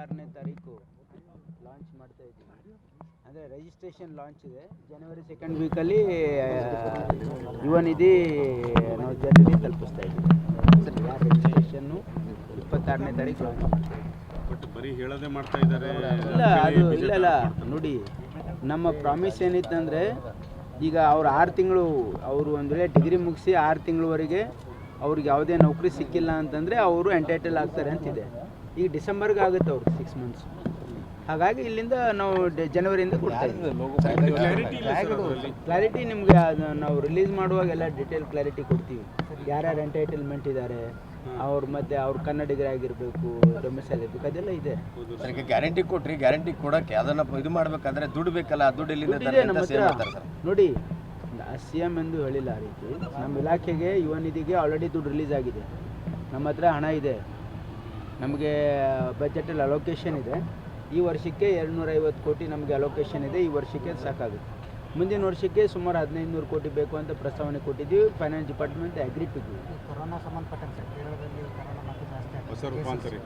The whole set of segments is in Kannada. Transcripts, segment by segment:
26ನೇ ತಾರೀಕು ಲಾಂಚ್ ಮಾಡ್ತಾ ಇದ್ದೀವಿ. ಅಂದರೆ ರಿಜಿಸ್ಟ್ರೇಷನ್ ಲಾಂಚ್ ಇದೆ. ಜನವರಿ 2nd ವೀಕಲ್ಲಿ ಯುವ ನಿಧಿ ನಾವು ಜನರಿಗೆ ತಲುಪಿಸ್ತಾ ಇದ್ದೀವಿ. ರಿಜಿಸ್ಟ್ರೇಷನ್ನು 26ನೇ ತಾರೀಕು ಲಾಂಚ್ ಮಾಡ್ತಾ ಇದ್ದೀವಿ. ಬಟ್ ಬರೀ ಹೇಳೋದೇ ಮಾಡ್ತಾ ಇದ್ದಾರೆ. ಇಲ್ಲ ನೋಡಿ, ನಮ್ಮ ಪ್ರಾಮಿಸ್ ಏನಿತ್ತಂದರೆ ಈಗ ಅವ್ರು 6 ತಿಂಗಳು ಅವರು ಅಂದರೆ ಡಿಗ್ರಿ ಮುಗಿಸಿ 6 ತಿಂಗಳವರೆಗೆ ಅವ್ರಿಗೆ ಯಾವುದೇ ನೌಕರಿ ಸಿಕ್ಕಿಲ್ಲ ಅಂತಂದರೆ ಅವರು ಎಂಟೈಟಲ್ ಆಗ್ತಾರೆ ಅಂತಿದೆ. ಈಗ ಡಿಸೆಂಬರ್ಗೆ ಆಗುತ್ತೆ ಅವ್ರಿಗೆ 6 ಮಂತ್ಸ್. ಹಾಗಾಗಿ ಇಲ್ಲಿಂದ ನಾವು ಜನವರಿಯಿಂದ ಕೊಡ್ತಾ ಇದ್ದೀವಿ. ಕ್ಲಾರಿಟಿ ನಿಮಗೆ ನಾವು ರಿಲೀಸ್ ಮಾಡುವಾಗೆಲ್ಲ ಡೀಟೇಲ್ ಕ್ಲಾರಿಟಿ ಕೊಡ್ತೀವಿ. ಯಾರ್ಯಾರು ಎಂಟೈಟಲ್ಮೆಂಟ್ ಇದ್ದಾರೆ ಅವ್ರು, ಮತ್ತು ಅವ್ರು ಕನ್ನಡಿಗರಾಗಿರಬೇಕು, ಡೊಮಿಸೈಲ್ ಇರಬೇಕು, ಅದೆಲ್ಲ ಇದೆ. ಗ್ಯಾರಂಟಿ ಕೊಟ್ರಿ, ಗ್ಯಾರಂಟಿ ಕೊಡೋಕ್ಕೆ ಅದನ್ನು ಇದು ಮಾಡಬೇಕಾದ್ರೆ ದುಡ್ಡು ಬೇಕಲ್ಲ, ದುಡ್ಡು ಇದೆ ನಮ್ಮ ಹತ್ರ. ನೋಡಿ, CM ಎಂದು ಹೇಳಿಲ್ಲ ಆ ರೀತಿ. ನಮ್ಮ ಇಲಾಖೆಗೆ ಯುವ ನಿಧಿಗೆ ಆಲ್ರೆಡಿ ದುಡ್ಡು ರಿಲೀಸ್ ಆಗಿದೆ. ನಮ್ಮ ಹತ್ರ ಹಣ ಇದೆ. ನಮಗೆ ಬಜೆಟಲ್ಲಿ ಅಲೋಕೇಶನ್ ಇದೆ. ಈ ವರ್ಷಕ್ಕೆ 250 ಕೋಟಿ ನಮಗೆ ಅಲೋಕೇಶನ್ ಇದೆ. ಈ ವರ್ಷಕ್ಕೆ ಸಾಕಾಗುತ್ತೆ. ಮುಂದಿನ ವರ್ಷಕ್ಕೆ ಸುಮಾರು 1500 ಕೋಟಿ ಬೇಕು ಅಂತ ಪ್ರಸ್ತಾವನೆ ಕೊಟ್ಟಿದ್ದೀವಿ. ಫೈನಾನ್ಸ್ ಡಿಪಾರ್ಟ್ಮೆಂಟ್ ಅಗ್ರಿ ಇಟ್ಟಿದ್ದೀವಿ. ಕೊರೋನಾ ಸಂಬಂಧಪಟ್ಟಂತೆ ಕೇರಳದಲ್ಲಿ ಕೊರೋನಾ ಮತ್ತೆ ಜಾಸ್ತಿ ಹೊಸ ರೂಪಾಂತರಿ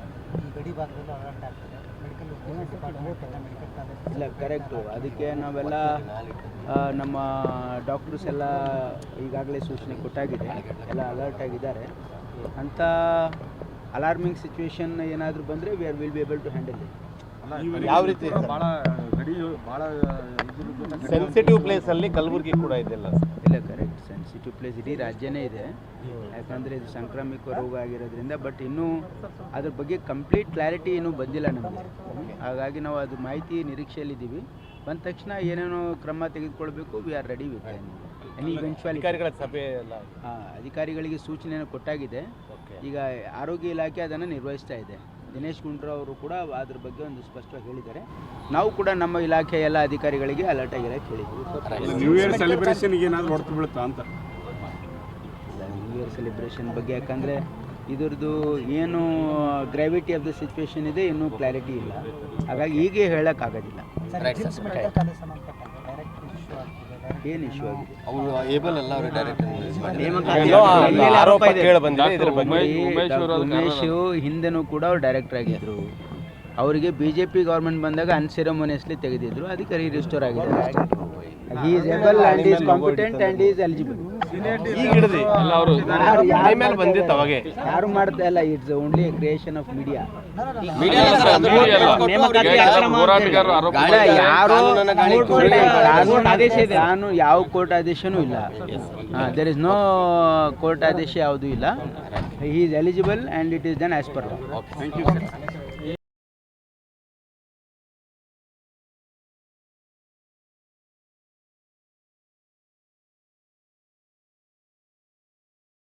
ಈ ಗಡಿ ಭಾಗದಲ್ಲೂ ಅಲರ್ಟ್ ಆಗ್ತದೆ. ಮೆಡಿಕಲ್ ಡಿಪಾರ್ಟ್ಮೆಂಟ್ ಎಲ್ಲ ಮೆಡಿಕಲ್ ಕಾಲೇಜ್ ಇಲ್ಲ, ಕರೆಕ್ಟು. ಅದಕ್ಕೆ ನಾವೆಲ್ಲ ನಮ್ಮ ಡಾಕ್ಟರ್ಸ್ ಎಲ್ಲ ಈಗಾಗಲೇ ಸೂಚನೆ ಕೊಟ್ಟಾಗಿದೆ. ಎಲ್ಲ ಅಲರ್ಟ್ ಆಗಿದ್ದಾರೆ. ಅಂಥ ಅಲಾರ್ಮಿಂಗ್ ಸಿಚುವೇಶನ್ ಏನಾದರೂ ಬಂದರೆ will be able to handle it. ಯಾವ ರೀತಿ ಭಾಳ ಗಡಿ ಭಾಳ ಸೆನ್ಸಿಟಿವ್ ಪ್ಲೇಸಲ್ಲಿ ಕಲಬುರಗಿ ಕೂಡ ಇದೆಯಲ್ಲ? ಇಲ್ಲ, ಕರೆಕ್ಟ್. ಸೆನ್ಸಿಟಿವ್ ಪ್ಲೇಸ್ ಇಡೀ ರಾಜ್ಯನೇ ಇದೆ. ಯಾಕಂದರೆ ಇದು ಸಾಂಕ್ರಾಮಿಕ ರೋಗ ಆಗಿರೋದ್ರಿಂದ. ಬಟ್ ಇನ್ನೂ ಅದ್ರ ಬಗ್ಗೆ ಕಂಪ್ಲೀಟ್ ಕ್ಲಾರಿಟಿ ಇನ್ನೂ ಬಂದಿಲ್ಲ ನಮಗೆ. ಹಾಗಾಗಿ ನಾವು ಅದು ಮಾಹಿತಿ ನಿರೀಕ್ಷೆಯಲ್ಲಿದ್ದೀವಿ. ಬಂದ ತಕ್ಷಣ ಏನೇನೋ ಕ್ರಮ ತೆಗೆದುಕೊಳ್ಬೇಕು. We are ready with any eventual. ಸಭೆ ಎಲ್ಲ ಅಧಿಕಾರಿಗಳಿಗೆ ಸೂಚನೆಯನ್ನು ಕೊಟ್ಟಾಗಿದೆ. ಈಗ ಆರೋಗ್ಯ ಇಲಾಖೆ ಅದನ್ನು ನಿರ್ವಹಿಸ್ತಾ ಇದೆ. ದಿನೇಶ್ ಗುಂಡ್ರಾವ್ ಅವರು ಕೂಡ ಅದ್ರ ಬಗ್ಗೆ ಒಂದು ಸ್ಪಷ್ಟವಾಗಿ ಹೇಳಿದ್ದಾರೆ. ನಾವು ಕೂಡ ನಮ್ಮ ಇಲಾಖೆಯ ಎಲ್ಲ ಅಧಿಕಾರಿಗಳಿಗೆ ಅಲರ್ಟ್ ಆಗಿರೋಕ್ಕೆ ಹೇಳಿದ್ದೀವಿ. ನ್ಯೂ ಇಯರ್ ಸೆಲೆಬ್ರೇಷನ್ಗೆ ಏನಾದರೂ ಹೊರತು ಬೀಳುತ್ತಾ ಅಂತ? ನ್ಯೂ ಇಯರ್ ಸೆಲೆಬ್ರೇಷನ್ ಬಗ್ಗೆ ಯಾಕಂದರೆ ಇದ್ರದ್ದು ಏನು ಗ್ರಾವಿಟಿ ಆಫ್ ದ ಸಿಚುವೇಶನ್ ಇದೆ, ಇನ್ನೂ ಕ್ಲಾರಿಟಿ ಇಲ್ಲ. ಹಾಗಾಗಿ ಹೀಗೆ ಹೇಳೋಕ್ಕಾಗೋದಿಲ್ಲ. ಮೆಡಿಕಲ್ ಕಾಲೇಜ್ ಸಂಬಂಧಪಟ್ಟಂತೆ ಡೈರೆಕ್ಟ್ ಇಶ್ಯೂ ಆಗ್ತಿದೆ. ಏನು ಇಶ್ಯೂ ಆಗಿದೆ? ಅವರು ಏಬಲ್ ಅಲ್ಲ, ಅವರು ಡೈರೆಕ್ಟ್ ಉಮೇಶ್ ಹಿಂದೆನೂ ಕೂಡ ಅವ್ರು ಡೈರೆಕ್ಟರ್ ಆಗಿದ್ರು. ಅವರಿಗೆ BJP ಗೌರ್ಮೆಂಟ್ ಬಂದಾಗ ಅನ್ಸೆರೆಮೋನಿಯಸ್ಲಿ ತೆಗೆದಿದ್ರು. ಅದಕ್ಕೆ ರಿಸ್ಟೋರ್ ಆಗಿದ್ದಾರೆ. He is able and is competent and is eligible. ಯಾರು ಮಾಡ್ತಾ ಇಲ್ಲ. It's only creation of media. ನಾನು ಯಾವ ಕೋರ್ಟ್ ಆದೇಶನೂ ಇಲ್ಲ. ದೇರ್ ಇಸ್ ನೋ ಕೋರ್ಟ್ ಆದೇಶ ಯಾವುದೂ ಇಲ್ಲ. He is eligible and it is done as per law. Thank you sir.